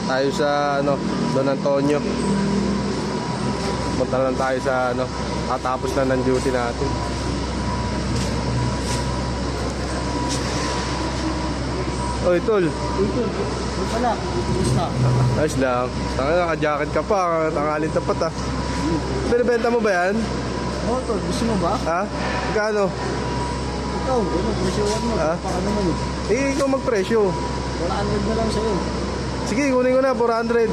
tayo sa ano, Don Antonio. Punta lang tayo sa ano, katapos na ng duty natin. Oy, tol. Ano pala? Gusto. Ayos lang. Tanga, naka-jacket ka pa. Tangalin tapat ah. Binibenta mo ba yan? Oo, tol. Gusto mo ba? Ha? Magkano? Ikaw, ano? Presyohan mo. Ha? Baka naman eh. Eh, ikaw magpresyo. 100 na lang sa'yo. Sige, kunin ko na, 400.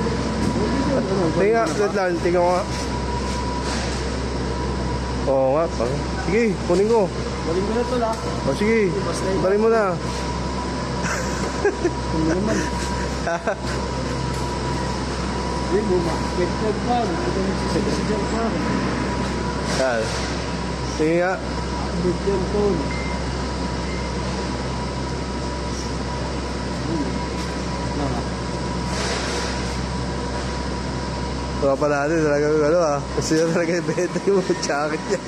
Tingnan, wait lang, tingnan ko nga. Oo nga, sige, kunin ko. Galing ko na tol ah. O sige, balik mo na. Kung naman. Hindi mo ma. Get pa. Ito nagsisig si Jan pa. Yan. Sige nga. Get yan tol. Tropa natin talaga ano ah. Kasi yun talaga yung benta yung jacket niya.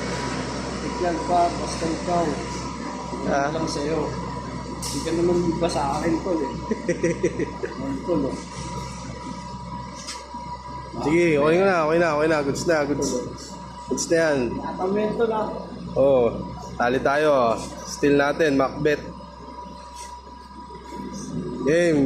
Get yan pa. Basta ikaw. Ah. Lang sa'yo. Hindi ka naman iba sa akin tol eh. Ang tol oh. Sige, okay na. Goods na. Goods na yan. Atamento na. Oo. Tali tayo. Steal natin, Macbeth. Game.